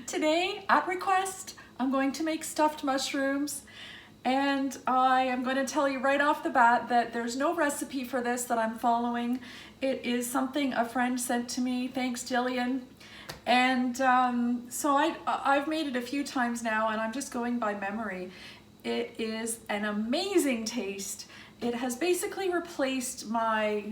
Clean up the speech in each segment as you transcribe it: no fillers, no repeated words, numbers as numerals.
Today, at request, I'm going to make stuffed mushrooms, and I am going to tell you right off the bat that there's no recipe for this that I'm following. It is something a friend sent to me, thanks Jillian. And so I've made it a few times now, and I'm just going by memory. It is an amazing taste. It has basically replaced my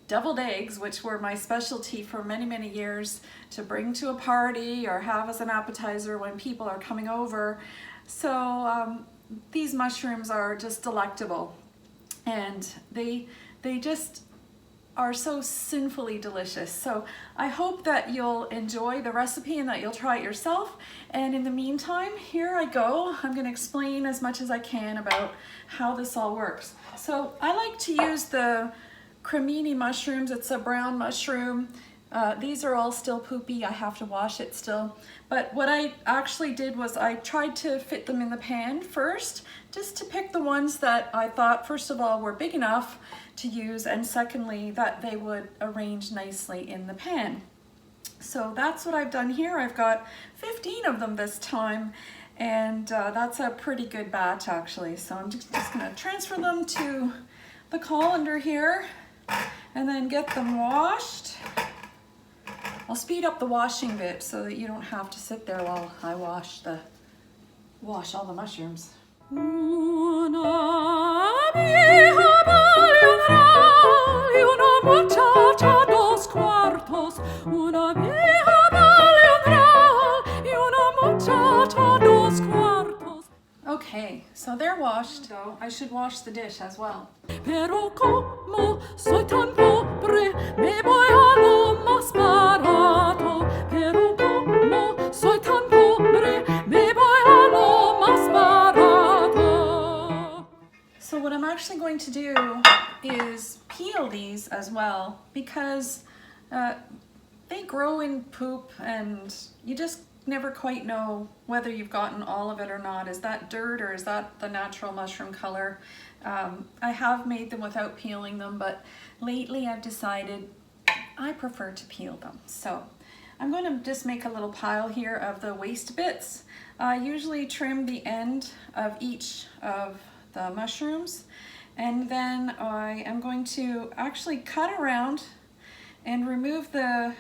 deviled eggs, which were my specialty for many, many years to bring to a party or have as an appetizer when people are coming over. So these mushrooms are just delectable, and they just are so sinfully delicious. So I hope that you'll enjoy the recipe and that you'll try it yourself. And in the meantime, here I go. I'm going to explain as much as I can about how this all works. So I like to use the Cremini mushrooms. It's a brown mushroom. These are all still poopy. I have to wash it still. But what I actually did was I tried to fit them in the pan first, just to pick the ones that I thought, first of all, were big enough to use, and secondly, that they would arrange nicely in the pan. So that's what I've done here. I've got 15 of them this time, and that's a pretty good batch actually. So I'm just gonna transfer them to the colander here and then get them washed. I'll speed up the washing bit so that you don't have to sit there while I wash all the mushrooms. Okay, so they're washed, though I should wash the dish as well. Pero como soy tan pobre, me voy a lo más barato. Pero como soy tan pobre, me voy a lo más barato. So what I'm actually going to do is peel these as well, because they grow in poop and you just never quite know whether you've gotten all of it or not. Is that dirt or is that the natural mushroom color? I have made them without peeling them, but lately I've decided I prefer to peel them. So I'm going to just make a little pile here of the waste bits. I usually trim the end of each of the mushrooms, and then I am going to actually cut around and remove the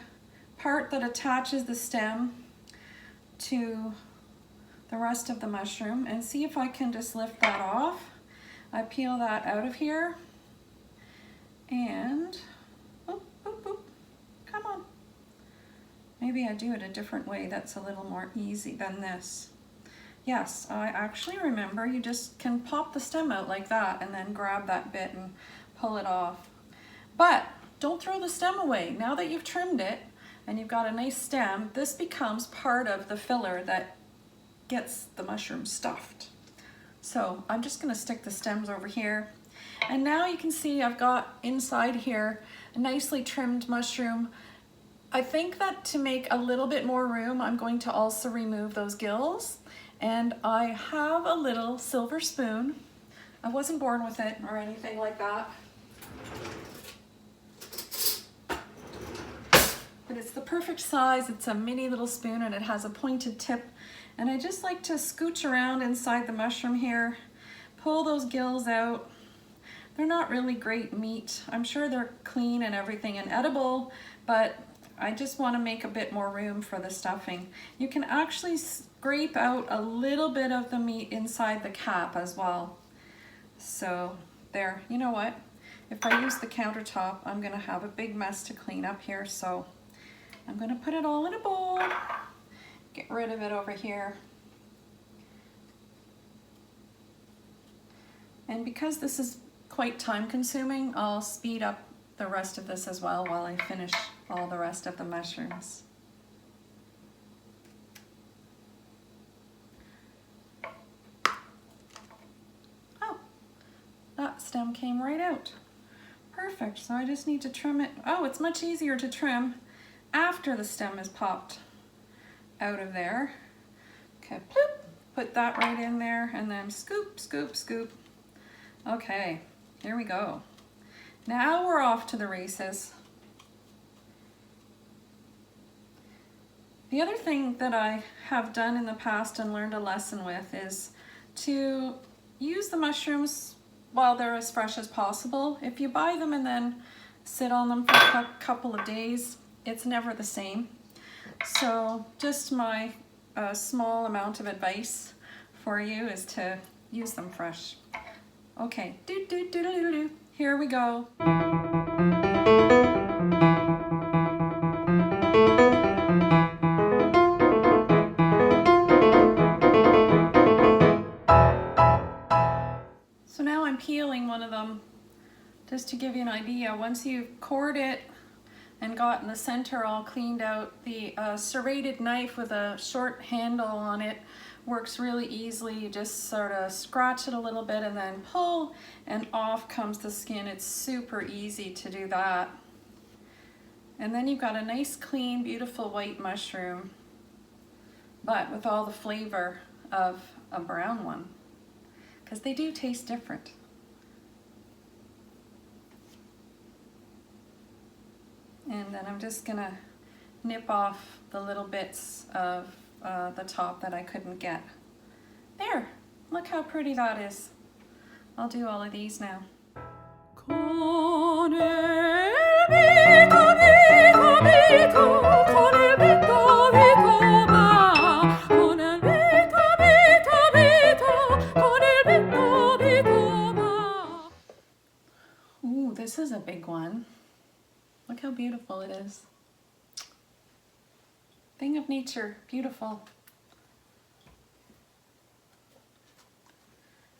part that attaches the stem to the rest of the mushroom, and see if I can just lift that off. I peel that out of here, and boop, boop, boop. Come on. Maybe I do it a different way that's a little more easy than this. Yes, I actually remember you just can pop the stem out like that and then grab that bit and pull it off. But don't throw the stem away. Now that you've trimmed it and you've got a nice stem, this becomes part of the filler that gets the mushroom stuffed. So I'm just going to stick the stems over here. And now you can see I've got inside here a nicely trimmed mushroom. I think that to make a little bit more room, I'm going to also remove those gills. And I have a little silver spoon. I wasn't born with it or anything like that. But it's the perfect size. It's a mini little spoon and it has a pointed tip. And I just like to scooch around inside the mushroom here, pull those gills out. They're not really great meat. I'm sure they're clean and everything and edible, but I just want to make a bit more room for the stuffing. You can actually scrape out a little bit of the meat inside the cap as well. So there, you know what? If I use the countertop, I'm going to have a big mess to clean up here. So I'm going to put it all in a bowl. Get rid of it over here. And because this is quite time consuming, I'll speed up the rest of this as well while I finish all the rest of the mushrooms. Oh, that stem came right out. Perfect, so I just need to trim it. Oh, it's much easier to trim after the stem is popped. out of there. Okay, bloop, put that right in there and then scoop, scoop, scoop. Okay, here we go. Now we're off to the races. The other thing that I have done in the past and learned a lesson with is to use the mushrooms while they're as fresh as possible. If you buy them and then sit on them for a couple of days, it's never the same. So just my small amount of advice for you is to use them fresh. Okay, here we go. So now I'm peeling one of them just to give you an idea. Once you've cored it and gotten the center all cleaned out, the serrated knife with a short handle on it works really easily. You just sort of scratch it a little bit and then pull, and off comes the skin. It's super easy to do that. And then you've got a nice, clean, beautiful white mushroom, but with all the flavor of a brown one, because they do taste different. And then I'm just gonna nip off the little bits of the top that I couldn't get. There, look how pretty that is. I'll do all of these now. Con el Vito, Vito, Vito, con el Vito, Vito va. Con el Vito, Vito, Vito, con el Vito, Vito va. Ooh, this is a big one. Look how beautiful it is. Thing of nature, beautiful.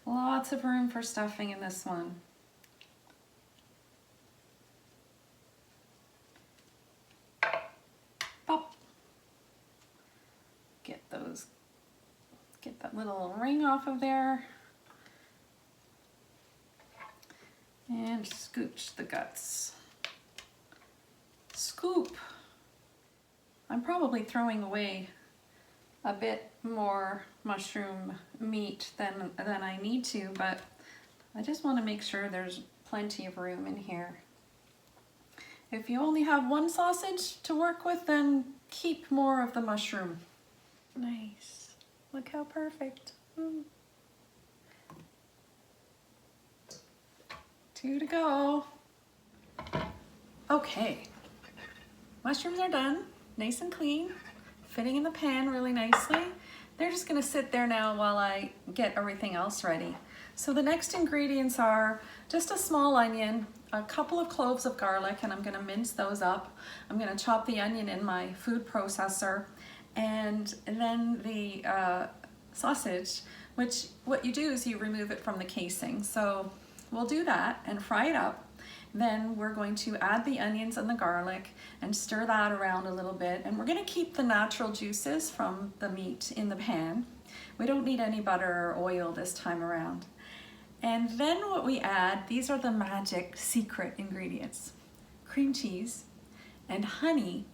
Lots of room for stuffing in this one. Pop. Get that little ring off of there. And scooch the guts. Scoop. I'm probably throwing away a bit more mushroom meat than I need to, but I just want to make sure there's plenty of room in here. If you only have one sausage to work with, then keep more of the mushroom. Nice. Look how perfect. 2 to go. Okay. Mushrooms are done, nice and clean, fitting in the pan really nicely. They're just gonna sit there now while I get everything else ready. So the next ingredients are just a small onion, a couple of cloves of garlic, and I'm gonna mince those up. I'm gonna chop the onion in my food processor, and then the sausage, which what you do is you remove it from the casing. So we'll do that and fry it up. Then we're going to add the onions and the garlic and stir that around a little bit. And we're gonna keep the natural juices from the meat in the pan. We don't need any butter or oil this time around. And then what we add, these are the magic secret ingredients: cream cheese and honey,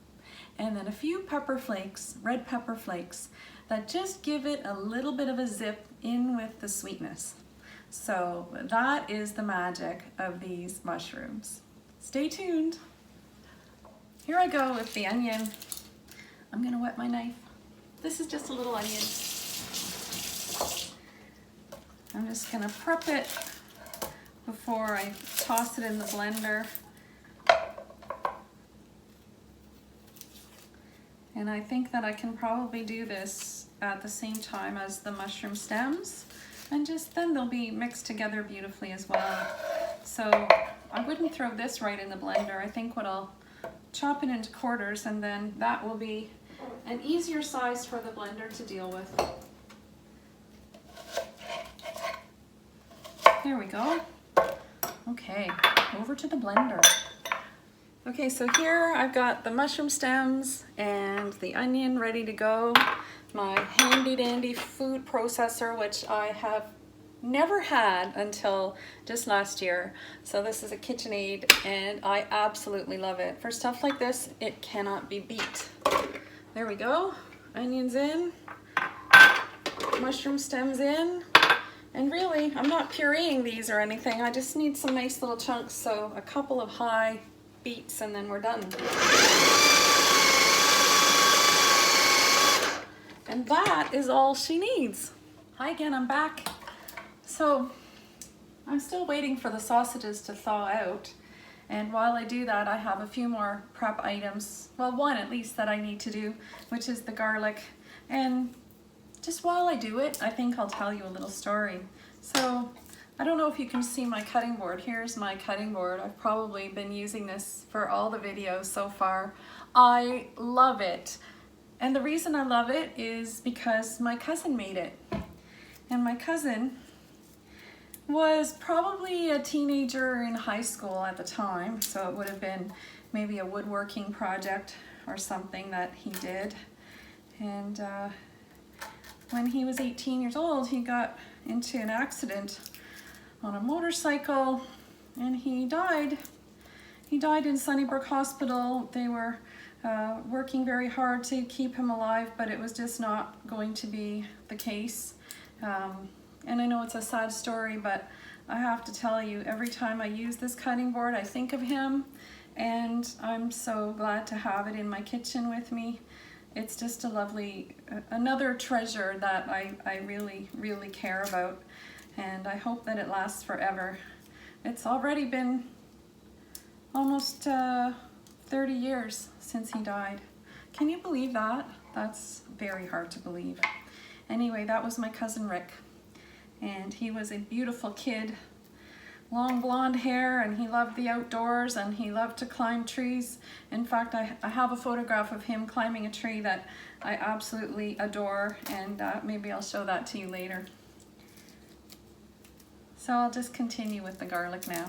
and then a few pepper flakes, red pepper flakes, that just give it a little bit of a zip in with the sweetness. So that is the magic of these mushrooms. Stay tuned. Here I go with the onion. I'm gonna wet my knife. This is just a little onion. I'm just gonna prep it before I toss it in the blender. And I think that I can probably do this at the same time as the mushroom stems. And just then they'll be mixed together beautifully as well. So I wouldn't throw this right in the blender. I think what I'll chop it into quarters, and then that will be an easier size for the blender to deal with. There we go. Okay, over to the blender. Okay, so here I've got the mushroom stems and the onion ready to go. My handy dandy food processor, which I have never had until just last year. So this is a KitchenAid and I absolutely love it. For stuff like this, it cannot be beat. There we go. onions in, mushroom stems in, and really I'm not pureeing these or anything. I just need some nice little chunks, so a couple of high beats and then we're done. And that is all she needs. Hi again, I'm back. So I'm still waiting for the sausages to thaw out. And while I do that, I have a few more prep items. Well, one at least that I need to do, which is the garlic. And just while I do it, I think I'll tell you a little story. So I don't know if you can see my cutting board. Here's my cutting board. I've probably been using this for all the videos so far. I love it. And the reason I love it is because my cousin made it. And my cousin was probably a teenager in high school at the time, so it would have been maybe a woodworking project or something that he did. And when he was 18 years old, he got into an accident on a motorcycle and he died. He died in Sunnybrook Hospital. They were working very hard to keep him alive, but it was just not going to be the case. And I know it's a sad story, but I have to tell you, every time I use this cutting board, I think of him, and I'm so glad to have it in my kitchen with me. It's just a lovely, another treasure that I really, really care about, and I hope that it lasts forever. It's already been almost 30 years since he died. Can you believe that? That's very hard to believe. Anyway, that was my cousin Rick. And he was a beautiful kid, long blonde hair, and he loved the outdoors and he loved to climb trees. In fact, I have a photograph of him climbing a tree that I absolutely adore, and maybe I'll show that to you later. So I'll just continue with the garlic now.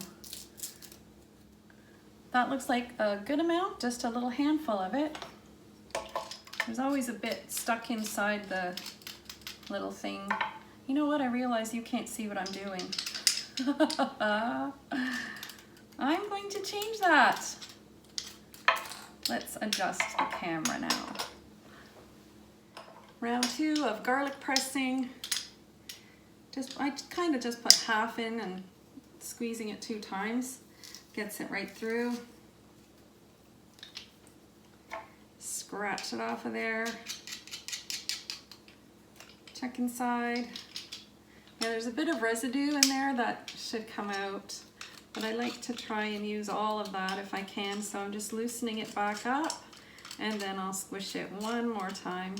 That looks like a good amount, just a little handful of it. There's always a bit stuck inside the little thing. You know what? I realize you can't see what I'm doing. I'm going to change that. Let's adjust the camera now. Round 2 of garlic pressing. I kind of just put half in and squeezing it 2 times. Gets it right through. Scratch it off of there. Check inside. Yeah, there's a bit of residue in there that should come out, but I like to try and use all of that if I can, so I'm just loosening it back up and then I'll squish it one more time.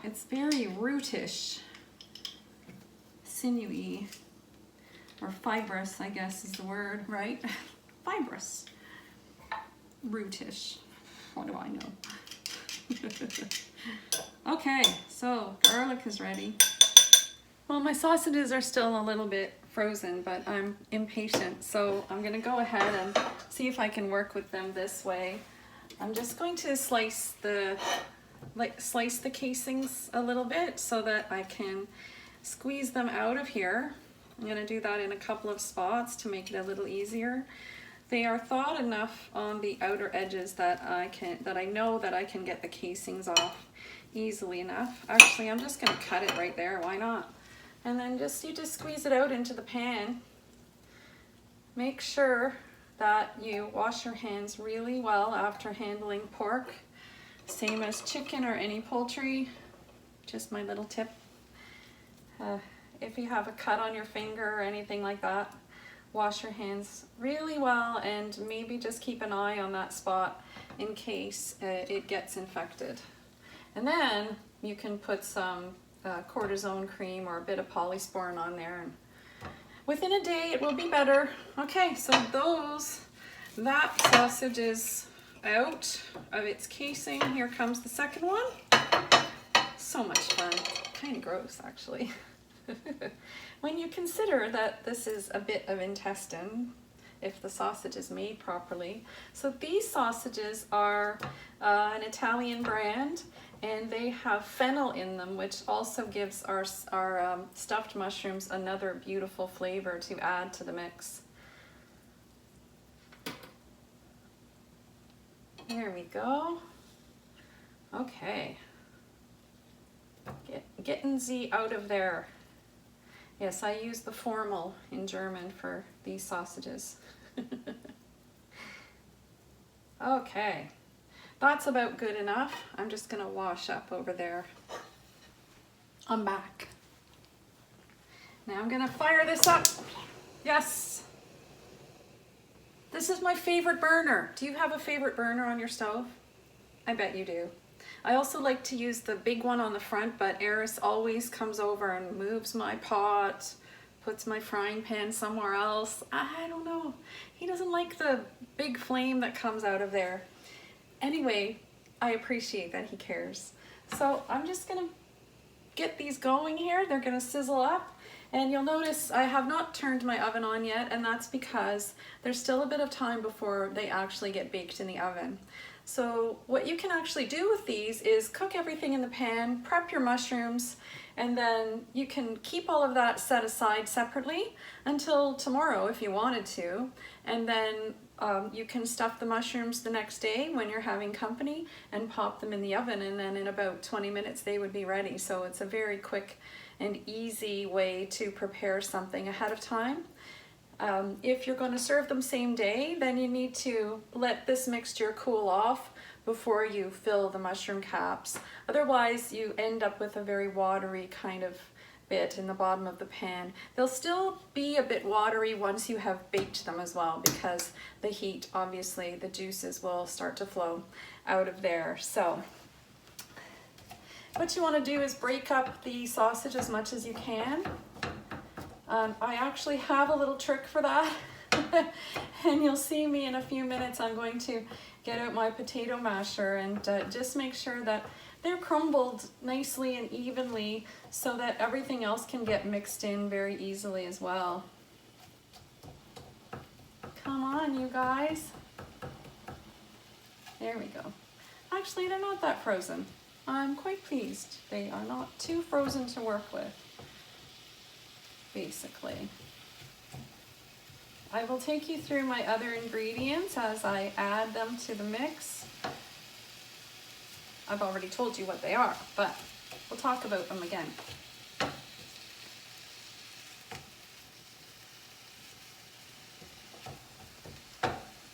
It's very rootish, sinewy, or fibrous, I guess is the word, right? Fibrous, rootish, what do I know? Okay, so garlic is ready. Well, my sausages are still a little bit frozen, but I'm impatient, so I'm gonna go ahead and see if I can work with them this way. I'm just going to slice the casings a little bit so that I can squeeze them out of here. I'm gonna do that in a couple of spots to make it a little easier. They are thawed enough on the outer edges that I know that I can get the casings off easily enough. Actually, I'm just gonna cut it right there, why not? And then you just squeeze it out into the pan. Make sure that you wash your hands really well after handling pork. Same as chicken or any poultry, just my little tip. If you have a cut on your finger or anything like that, wash your hands really well and maybe just keep an eye on that spot in case it gets infected. And then you can put some cortisone cream or a bit of polysporin on there, and within a day it will be better. Okay, so that sausage is out of its casing. Here comes the second one. So much fun. Kind of gross, actually. When you consider that this is a bit of intestine, if the sausage is made properly. So these sausages are an Italian brand, and they have fennel in them, which also gives our stuffed mushrooms another beautiful flavor to add to the mix. There we go. Okay, Getting sie out of there. Yes, I use the formal in German for these sausages. Okay, that's about good enough. I'm just gonna wash up over there. I'm back. Now I'm gonna fire this up. Yes. This is my favorite burner. Do you have a favorite burner on your stove? I bet you do. I also like to use the big one on the front, but Eris always comes over and moves my pot, puts my frying pan somewhere else. I don't know. He doesn't like the big flame that comes out of there. Anyway, I appreciate that he cares. So I'm just gonna get these going here. They're gonna sizzle up. And you'll notice I have not turned my oven on yet, and that's because there's still a bit of time before they actually get baked in the oven. So what you can actually do with these is cook everything in the pan, prep your mushrooms, and then you can keep all of that set aside separately until tomorrow if you wanted to. And then you can stuff the mushrooms the next day when you're having company and pop them in the oven, and then in about 20 minutes they would be ready. So it's a very quick and easy way to prepare something ahead of time. If you're going to serve them same day, then you need to let this mixture cool off before you fill the mushroom caps. Otherwise, you end up with a very watery kind of bit in the bottom of the pan. They'll still be a bit watery once you have baked them as well, because the heat, obviously, the juices will start to flow out of there. So what you want to do is break up the sausage as much as you can. I actually have a little trick for that. And you'll see me in a few minutes. I'm going to get out my potato masher and just make sure that they're crumbled nicely and evenly so that everything else can get mixed in very easily as well. Come on, you guys. There we go. Actually, they're not that frozen. I'm quite pleased. They are not too frozen to work with, basically. I will take you through my other ingredients as I add them to the mix. I've already told you what they are, but we'll talk about them again.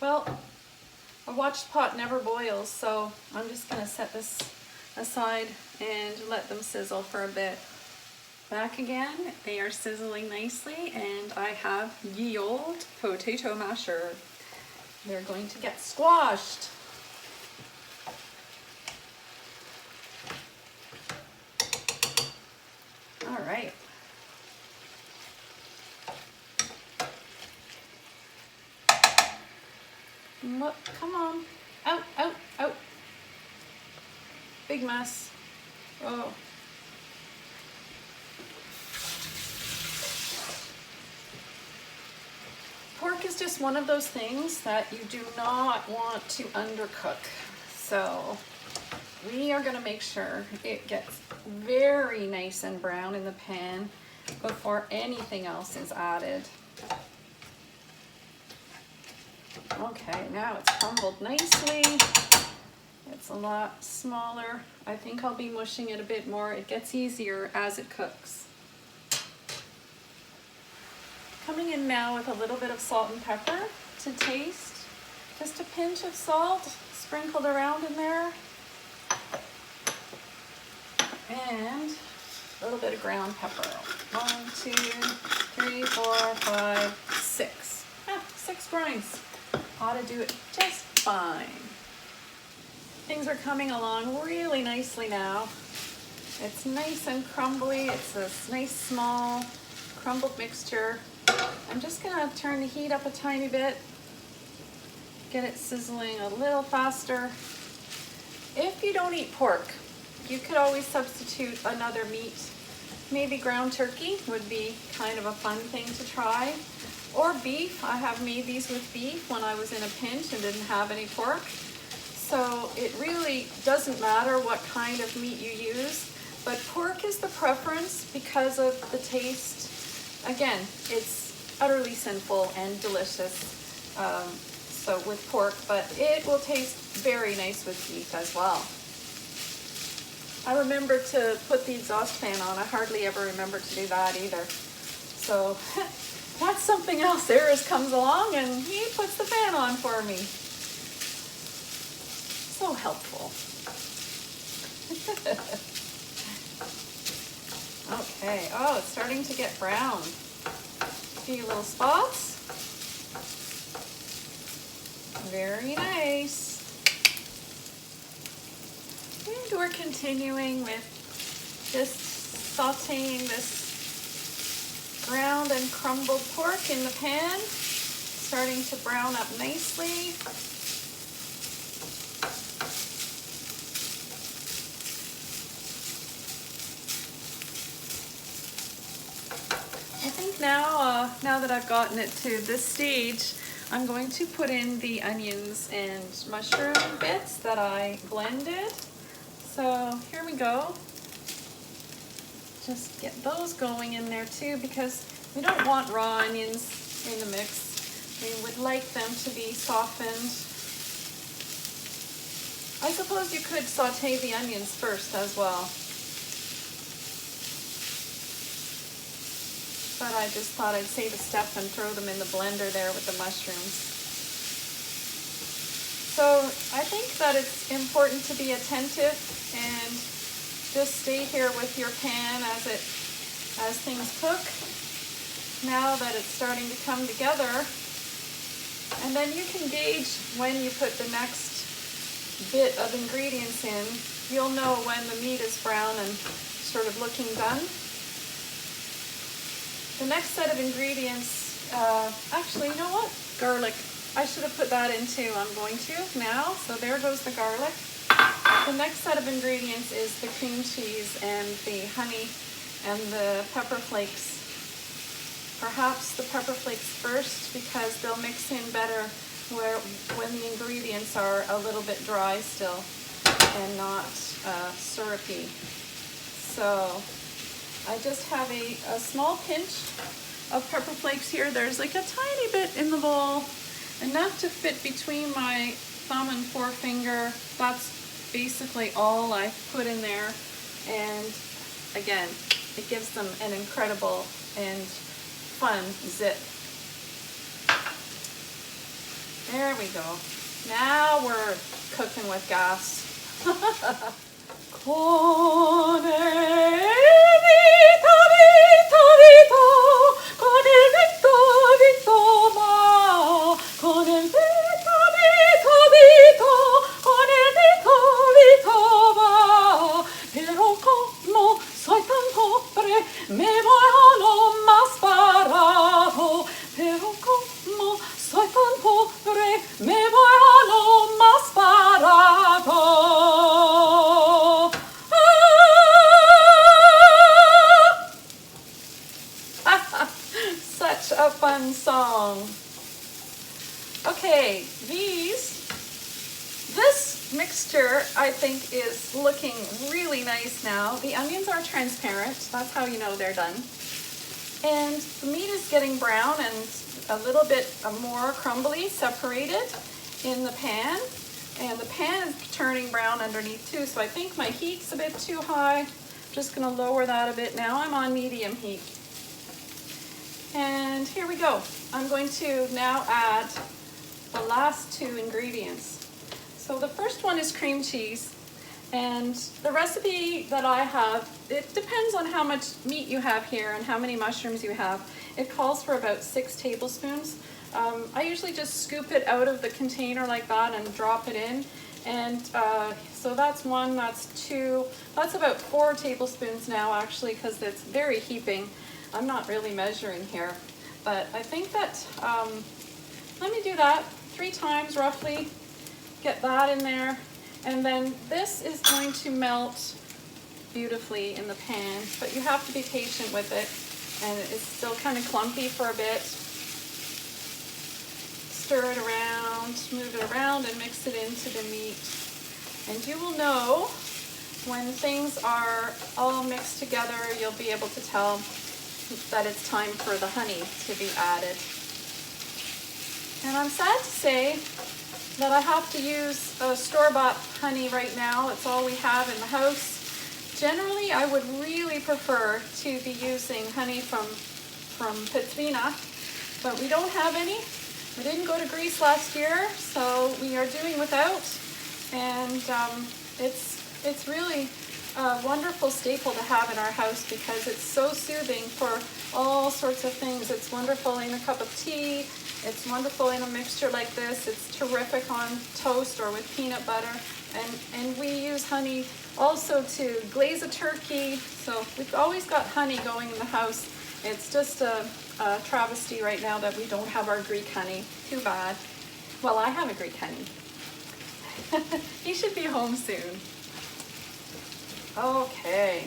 Well, a watched pot never boils, so I'm just going to set this aside and let them sizzle for a bit. Back again, they are sizzling nicely, and I have ye old potato masher. They're going to get squashed. All right. Look, come on. Out, out, out. Big mess. Oh. Pork is just one of those things that you do not want to undercook. So we are going to make sure it gets very nice and brown in the pan before anything else is added. Okay, now it's crumbled nicely. It's a lot smaller. I think I'll be mushing it a bit more. It gets easier as it cooks. Coming in now with a little bit of salt and pepper to taste. Just a pinch of salt sprinkled around in there. And a little bit of ground pepper. 1, 2, 3, 4, 5, 6. 6 grinds. Ought to do it just fine. Things are coming along really nicely now. It's nice and crumbly. It's this nice small crumbled mixture. I'm just gonna turn the heat up a tiny bit, get it sizzling a little faster. If you don't eat pork, you could always substitute another meat. Maybe ground turkey would be kind of a fun thing to try. Or beef. I have made these with beef when I was in a pinch and didn't have any pork. So it really doesn't matter what kind of meat you use, but pork is the preference because of the taste. Again, it's utterly sinful and delicious, so with pork, but it will taste very nice with beef as well. I remember to put the exhaust fan on. I hardly ever remember to do that either. So that's something else. Eris comes along and he puts the fan on for me. So helpful. Okay, oh, it's starting to get brown. A few little spots. Very nice. And we're continuing with just sauteing this ground and crumbled pork in the pan. Starting to brown up nicely. I think now that I've gotten it to this stage, I'm going to put in the onions and mushroom bits that I blended. So here we go. Just get those going in there too, because we don't want raw onions in the mix. We would like them to be softened. I suppose you could saute the onions first as well. But I just thought I'd save a step and throw them in the blender there with the mushrooms. So I think that it's important to be attentive and just stay here with your pan as things cook. Now that it's starting to come together, and then you can gauge when you put the next bit of ingredients in. You'll know when the meat is brown and sort of looking done. The next set of ingredients, actually, you know what? Garlic. I should have put that in too. I'm going to now. So there goes the garlic. The next set of ingredients is the cream cheese and the honey and the pepper flakes. Perhaps the pepper flakes first, because they'll mix in better when the ingredients are a little bit dry still and not syrupy. So I just have a small pinch of pepper flakes here. There's like a tiny bit in the bowl, enough to fit between my thumb and forefinger. That's basically all I put in there. And again, it gives them an incredible and fun zip. There we go. Now we're cooking with gas. Con el Vito, Vito, Vito, con el Vito, Vito va, con el Vito, Vito, Vito, con el Vito, Vito va, pero como soy tan pobre, me voy a lo más barato, pero como soy tan pobre, me voy a lo más barato. Such a fun song. Okay, this mixture I think is looking really nice now. The onions are transparent. That's how you know they're done. And the meat is getting brown and a little bit more crumbly, separated in the pan. And the pan is turning brown underneath too, so I think my heat's a bit too high. I'm just gonna lower that a bit now. I'm on medium heat. And here we go. I'm going to now add the last two ingredients. So the first one is cream cheese. And the recipe that I have, it depends on how much meat you have here and how many mushrooms you have. It calls for about 6 tablespoons. I usually just scoop it out of the container like that and drop it in. And so that's 1, that's 2, that's about 4 tablespoons now actually, because it's very heaping. I'm not really measuring here, but I think that, let me do that 3 times roughly, get that in there. And then this is going to melt beautifully in the pan, but you have to be patient with it. And it's still kind of clumpy for a bit. Stir it around, move it around, and mix it into the meat. And you will know when things are all mixed together, you'll be able to tell that it's time for the honey to be added. And I'm sad to say that I have to use store-bought honey right now. It's all we have in the house. Generally, I would really prefer to be using honey from Petrina, but we don't have any. We didn't go to Greece last year, so we are doing without. And it's really a wonderful staple to have in our house because it's so soothing for all sorts of things. It's wonderful in a cup of tea. It's wonderful in a mixture like this. It's terrific on toast or with peanut butter. And we use honey also to glaze a turkey. So we've always got honey going in the house. It's just a travesty right now that we don't have our Greek honey. Too bad. Well, I have a Greek honey. He should be home soon. Okay,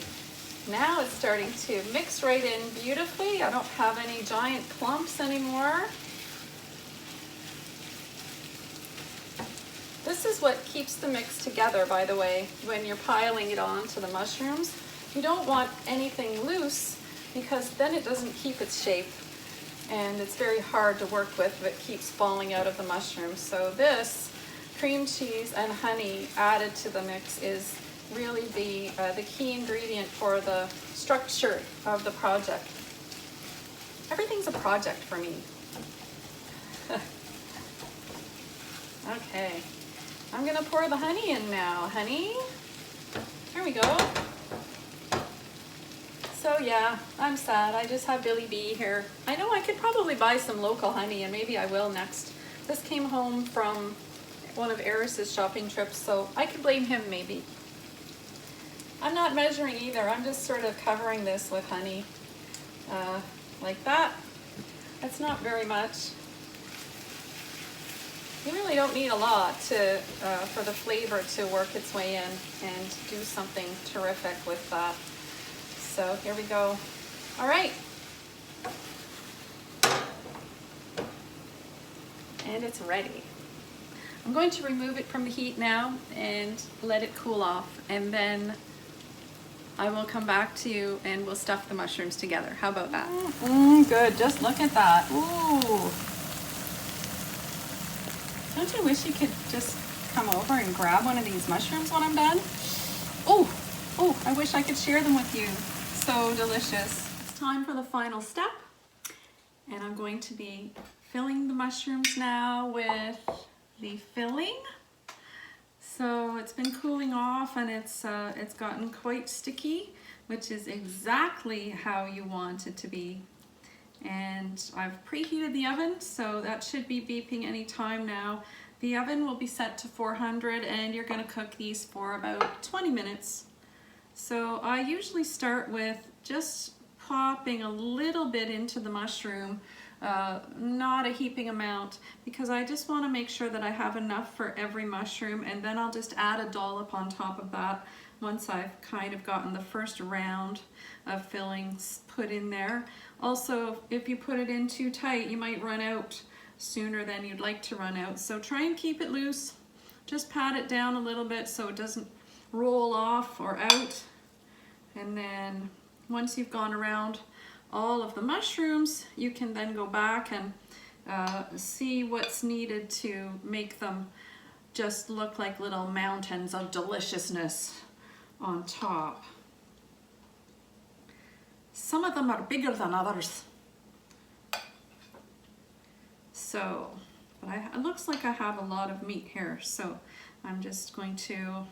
now it's starting to mix right in beautifully. I don't have any giant clumps anymore. This is what keeps the mix together, by the way, when you're piling it on to the mushrooms. You don't want anything loose because then it doesn't keep its shape and it's very hard to work with if it keeps falling out of the mushrooms. So this cream cheese and honey added to the mix is really the key ingredient for the structure of the project. Everything's a project for me. Okay, I'm gonna pour the honey in now. Honey, here we go. So yeah, I'm sad. I just have Billy B here. I know I could probably buy some local honey and maybe I will next. This came home from one of Eris's shopping trips, so I could blame him maybe. I'm not measuring either. I'm just sort of covering this with honey like that. That's not very much. You really don't need a lot for the flavor to work its way in and do something terrific with that. So here we go. All right. And it's ready. I'm going to remove it from the heat now and let it cool off, and then I will come back to you and we'll stuff the mushrooms together. How about that? Good, just look at that. Ooh. Don't you wish you could just come over and grab one of these mushrooms when I'm done? Oh, I wish I could share them with you. So delicious. It's time for the final step. And I'm going to be filling the mushrooms now with the filling. So it's been cooling off and it's gotten quite sticky, which is exactly how you want it to be. And I've preheated the oven, so that should be beeping any time now. The oven will be set to 400 and you're gonna cook these for about 20 minutes. So I usually start with just popping a little bit into the mushroom, not a heaping amount, because I just want to make sure that I have enough for every mushroom, and then I'll just add a dollop on top of that once I've kind of gotten the first round of fillings put in there. Also, if you put it in too tight, you might run out sooner than you'd like to run out. So try and keep it loose. Just pat it down a little bit so it doesn't roll off or out. And then once you've gone around all of the mushrooms, you can then go back and see what's needed to make them just look like little mountains of deliciousness on top. Some of them are bigger than others. So, but it looks like I have a lot of meat here, so I'm just going to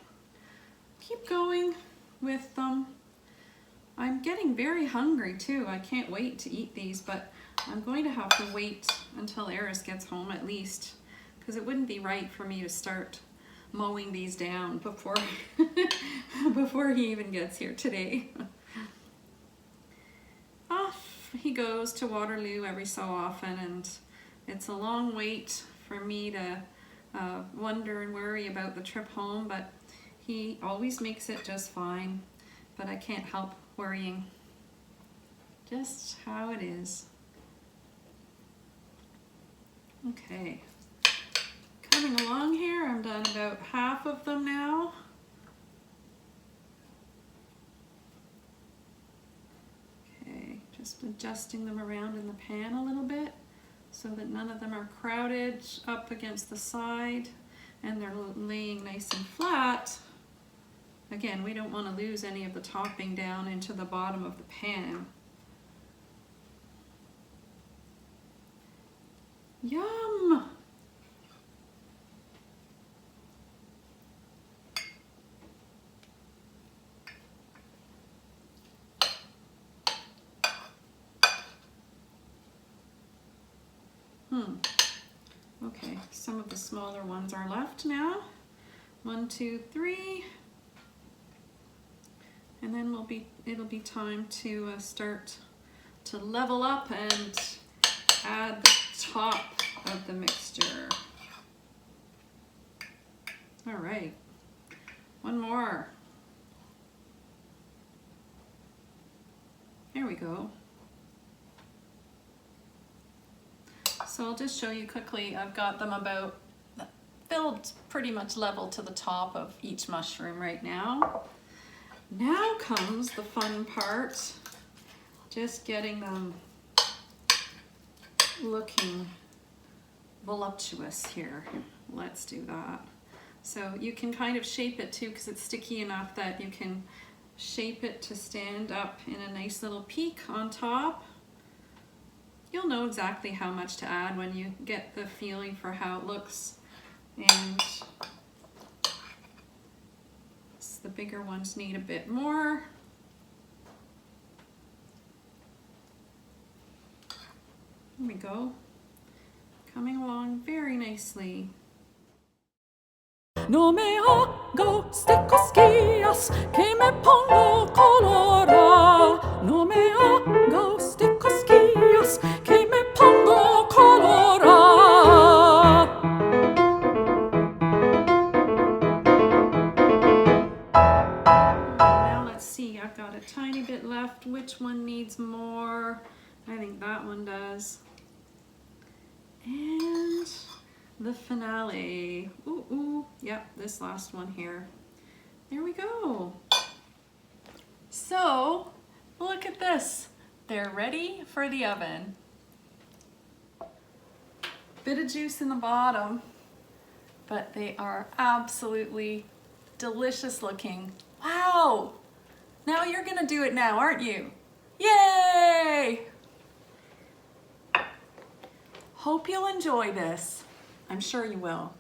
keep going with them. I'm getting very hungry too. I can't wait to eat these, but I'm going to have to wait until Eris gets home at least, because it wouldn't be right for me to start mowing these down before before he even gets here today. Off he goes to Waterloo every so often, and it's a long wait for me to wonder and worry about the trip home, but he always makes it just fine. But I can't help worrying. Just how it is. Okay. Coming along here, I'm done about half of them now. Okay, just adjusting them around in the pan a little bit so that none of them are crowded up against the side and they're laying nice and flat. Again, we don't want to lose any of the topping down into the bottom of the pan. Yum! Okay, some of the smaller ones are left now. 1, 2, 3. And then it'll be time to start to level up and add the top of the mixture. All right, one more. There we go. So I'll just show you quickly, I've got them about filled pretty much level to the top of each mushroom right now. Now comes the fun part, just getting them looking voluptuous here. Let's do that. So you can kind of shape it too, because it's sticky enough that you can shape it to stand up in a nice little peak on top. You'll know exactly how much to add when you get the feeling for how it looks. And the bigger ones need a bit more. There we go. Coming along very nicely. No me hago stickoscias que me pongo colora. No me hago stickoscias que me pongo colora. Now let's see, I've got a tiny bit left. Which one needs more? I think that one does. And the finale. Ooh, ooh, yep, this last one here. There we go. So, look at this. They're ready for the oven. Bit of juice in the bottom, but they are absolutely delicious looking. Wow! Now you're gonna do it now, aren't you? Yay! Hope you'll enjoy this. I'm sure you will.